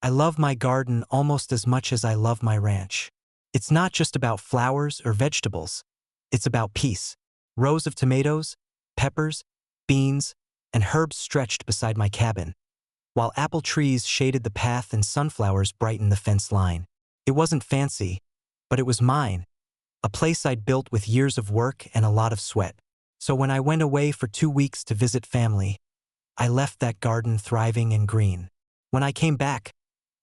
I love my garden almost as much as I love my ranch. It's not just about flowers or vegetables. It's about peace. Rows of tomatoes, peppers, beans, and herbs stretched beside my cabin, while apple trees shaded the path and sunflowers brightened the fence line. It wasn't fancy, but it was mine, a place I'd built with years of work and a lot of sweat. So when I went away for 2 weeks to visit family, I left that garden thriving and green. When I came back,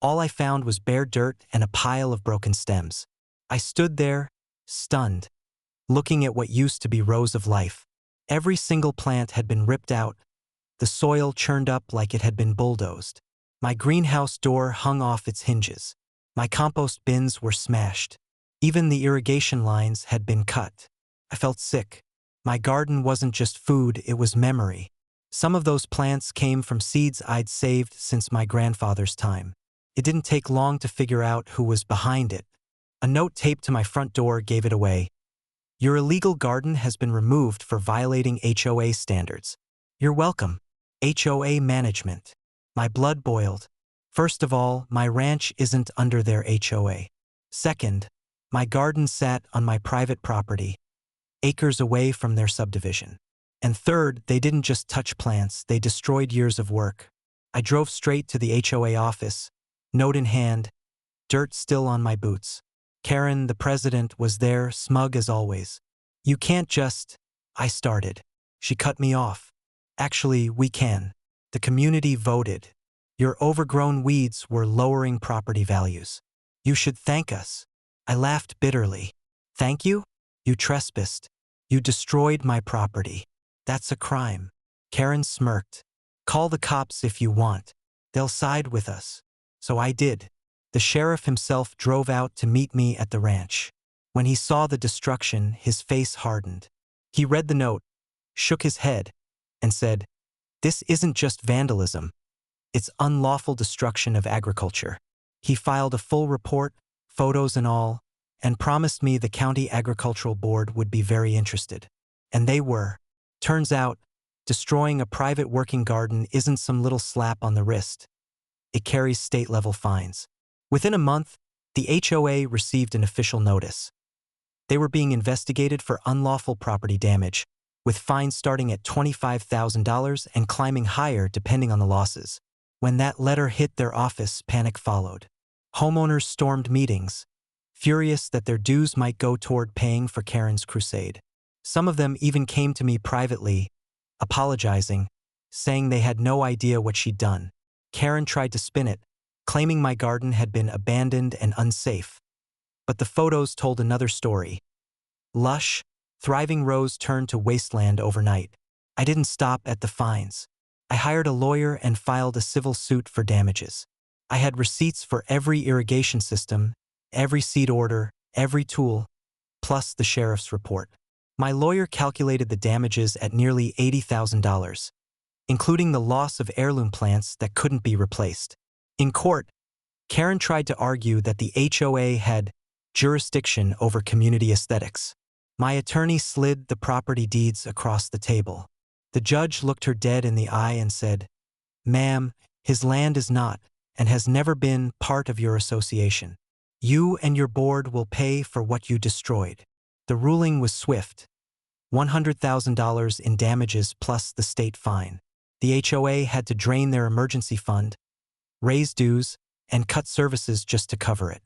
all I found was bare dirt and a pile of broken stems. I stood there, stunned, looking at what used to be rows of life. Every single plant had been ripped out, the soil churned up like it had been bulldozed. My greenhouse door hung off its hinges. My compost bins were smashed. Even the irrigation lines had been cut. I felt sick. My garden wasn't just food, it was memory. Some of those plants came from seeds I'd saved since my grandfather's time. It didn't take long to figure out who was behind it. A note taped to my front door gave it away. Your illegal garden has been removed for violating HOA standards. You're welcome. HOA management. My blood boiled. First of all, my ranch isn't under their HOA. Second, my garden sat on my private property, acres away from their subdivision. And third, they didn't just touch plants, they destroyed years of work. I drove straight to the HOA office, note in hand, dirt still on my boots. Karen, the president, was there, smug as always. You can't just, I started. She cut me off. Actually, we can. The community voted. Your overgrown weeds were lowering property values. You should thank us. I laughed bitterly. Thank you? You trespassed. You destroyed my property. That's a crime. Karen smirked. Call the cops if you want. They'll side with us. So I did. The sheriff himself drove out to meet me at the ranch. When he saw the destruction, his face hardened. He read the note, shook his head, and said, "This isn't just vandalism. It's unlawful destruction of agriculture." He filed a full report, photos and all, and promised me the county agricultural board would be very interested. And they were. Turns out, destroying a private working garden isn't some little slap on the wrist. It carries state-level fines. Within a month, the HOA received an official notice. They were being investigated for unlawful property damage, with fines starting at $25,000 and climbing higher depending on the losses. When that letter hit their office, panic followed. Homeowners stormed meetings, furious that their dues might go toward paying for Karen's crusade. Some of them even came to me privately, apologizing, saying they had no idea what she'd done. Karen tried to spin it, claiming my garden had been abandoned and unsafe. But the photos told another story. Lush, thriving rows turned to wasteland overnight. I didn't stop at the fines. I hired a lawyer and filed a civil suit for damages. I had receipts for every irrigation system, every seed order, every tool, plus the sheriff's report. My lawyer calculated the damages at nearly $80,000, including the loss of heirloom plants that couldn't be replaced. In court, Karen tried to argue that the HOA had jurisdiction over community aesthetics. My attorney slid the property deeds across the table. The judge looked her dead in the eye and said, "Ma'am, his land is not, and has never been, part of your association. You and your board will pay for what you destroyed." The ruling was swift. $100,000 in damages plus the state fine. The HOA had to drain their emergency fund, raise dues, and cut services just to cover it.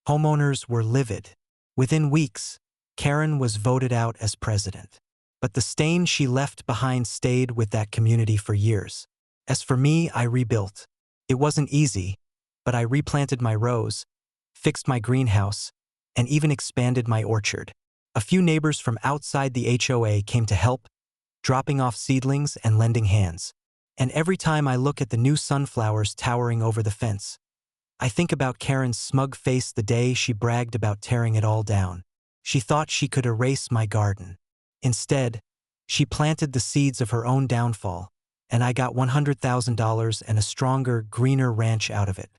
Homeowners were livid. Within weeks, Karen was voted out as president. But the stain she left behind stayed with that community for years. As for me, I rebuilt. It wasn't easy, but I replanted my rows, fixed my greenhouse, and even expanded my orchard. A few neighbors from outside the HOA came to help, dropping off seedlings and lending hands. And every time I look at the new sunflowers towering over the fence, I think about Karen's smug face the day she bragged about tearing it all down. She thought she could erase my garden. Instead, she planted the seeds of her own downfall, and I got $100,000 and a stronger, greener ranch out of it.